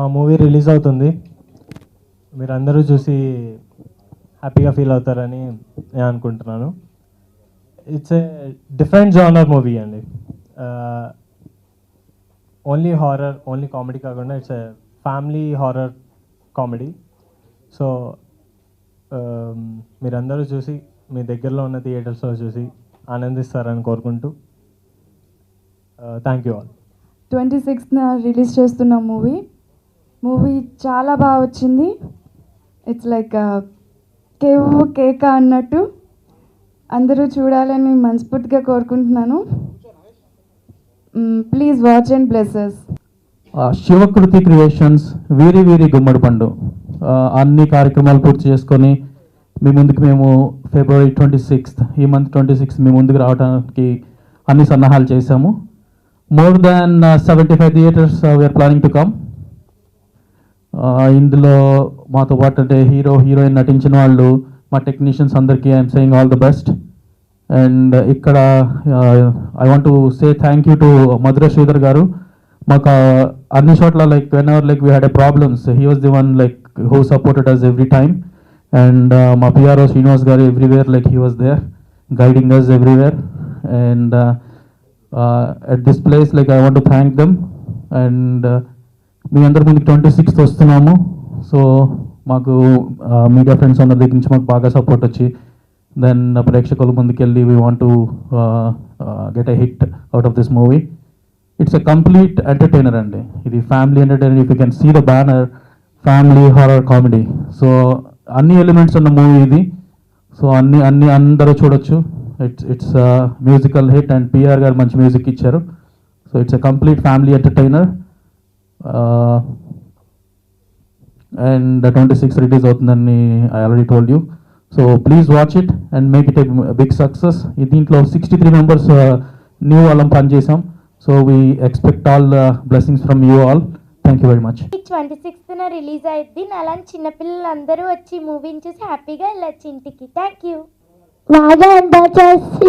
మా movie release అవుతుంది. మీరందరూ చూసి హ్యాపీగా ఫీల్ అవుతారని నేను అనుకుంటున్నాను. It's a different genre movie అండి. ఓన్లీ హారర్, ఓన్లీ కామెడీ కాకుండా it's a family horror comedy. So మీరందరూ చూసి మీ దగ్గరలో ఉన్న థియేటర్స్లో చూసి ఆనందిస్తారని కోరుకుంటూ థ్యాంక్ యూ ఆల్. 26న రిలీజ్ చేస్తున్న మూవీ చాలా బాగా వచ్చింది. ఇట్స్ లైక్ కేక అన్నట్టు అందరూ చూడాలని మనస్ఫూర్తిగా కోరుకుంటున్నాను. Please watch and blesses. Shivakriti creations వీరి వీరి గుమ్మడి పండు అన్ని కార్యక్రమాలు పూర్తి చేసుకొని మీ ముందుకు మేము February 26th ఈ మంత్ 26th మీ ముందుకు రావడానికి అన్ని సన్నాహాలు చేశాము. More than 75 theatres we're planning to come. ఇందులో మాతో పాటు అంటే హీరోయిన్ నటించిన వాళ్ళు, మా టెక్నీషియన్స్ అందరికీ I'm saying all the best. And ఇక్కడ I want to say thank you to Madhura Sridhar గారు. మాకు అన్ని చోట్ల like whenever like we had a problems, he was the one like who supported us every time. And మా PRO Srinivas గారు everywhere like he was there guiding us everywhere. And at this place like I want to thank them. And మీ అందరి ముందుకు 26th వస్తున్నాము. So మాకు media friends అందరి దగ్గర నుంచి మాకు బాగా సపోర్ట్ వచ్చి దెన్ ప్రేక్షకుల ముందుకెళ్ళి we want to get a hit out of this movie. It's a complete entertainer అండి. ఇది family entertainer. If you can see the banner, family horror comedy. So అన్ని ఎలిమెంట్స్ ఉన్న మూవీ ఇది. సో అన్ని అందరూ చూడొచ్చు. It's musical hit and PR గారు మంచి మ్యూజిక్ ఇచ్చారు. So it's a complete family entertainer. And 26 release అవుతుందని I already told you. So please watch it and make it a big success. దీంట్లో 63 మెంబర్స్ న్యూ వాళ్ళం పనిచేసాం. So we expect all blessings from you all. Thank you very much. 26న release అయ్యింది. అలాంటి చిన్నపిల్లలందరూ వచ్చి మూవీని చూసి హ్యాపీగా వెళ్ళొచ్చు ఇంటికి. Thank you. బాగా ఎంజాయ్ చేయండి.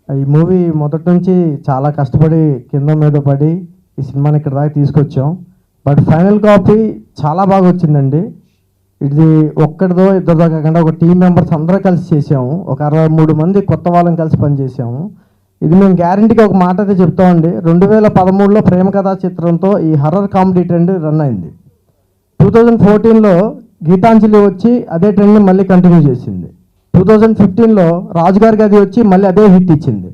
ఈ మూవీ మొదటి నుంచి చాలా కష్టపడి కింద మీద పడి ఈ సినిమాని ఇక్కడ దాకా తీసుకొచ్చాం. బట్ ఫైనల్ కాపీ చాలా బాగా వచ్చిందండి. ఇది ఒక్కడిదో ఇద్దరిదో కాకుండా ఒక టీం మెంబర్స్ అందరూ కలిసి చేసాము. ఒక 63 మంది కొత్త వాళ్ళని కలిసి పనిచేసాము. ఇది మేము గ్యారంటీగా ఒక మాట అయితే చెప్తామండి. 2013లో ప్రేమ కథా చిత్రంతో ఈ హర్రర్ కామెడీ ట్రెండ్ రన్ అయింది. 2014లో గీతాంజలి వచ్చి అదే ట్రెండ్ని మళ్ళీ కంటిన్యూ చేసింది. 2015లో రాజుగారి గది వచ్చి మళ్ళీ అదే హిట్ ఇచ్చింది.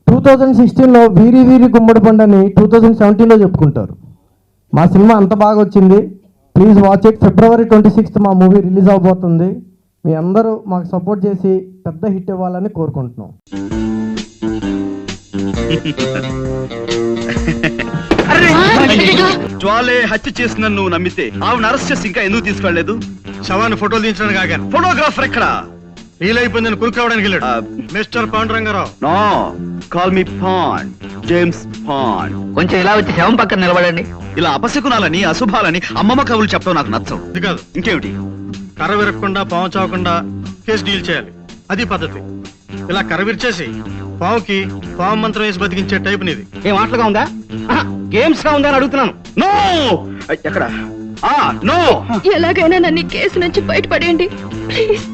2016లో వీరి వీరి గుమ్మడి పండు అని 2017లో చెప్పుకుంటారు. మా సినిమా అంత బాగా వచ్చింది. Please watch it. February 26th మా మూవీ రిలీజ్ అవబోతుంది. మీ అందరూ మాకు సపోర్ట్ చేసి పెద్ద హిట్ ఇవ్వాలని కోరుకుంటున్నాం. జ్వాలే హత్య చేసిన నువ్వు నమ్మితే ఆవిడ అరెస్ట్ చేసి ఇంకా ఎందుకు తీసుకెళ్లలేదు? శవాన్ని ఫోటోలు తీయించడానికి కాగా. ఫోటోగ్రాఫర్ ఎక్కడ? వీలైపోయిందని కురుక్కోవడానికి వెళ్ళాడు. Mister Pandurangarao. No, call me Pond, James Pond. కొంచెం ఇలా వచ్చి శవం పక్కన నిలబడండి. ఇలా అపశకునాలని అశుభాలని అమ్మమ్మ కవులు చెప్పడం నాకు నచ్చం. ఇది కాదు. ఇంకేమిటి? కర్ర విరగకుండా పాము చావకుండా కేసు డీల్ చేయాలి. అది పద్ధతి. ఇలా కర్ర విరిచేసి పావుకి పాము మంత్రం వేసి బతికించే టైప్ నీది. ఏం ఆటలుగా ఉందా, గేమ్స్ గా ఉందా అని అడుగుతున్నాను. నో, ఎక్కడ? నో, ఎలాగైనా నన్ను కేసు నుంచి బయటపడేయండి ప్లీజ్.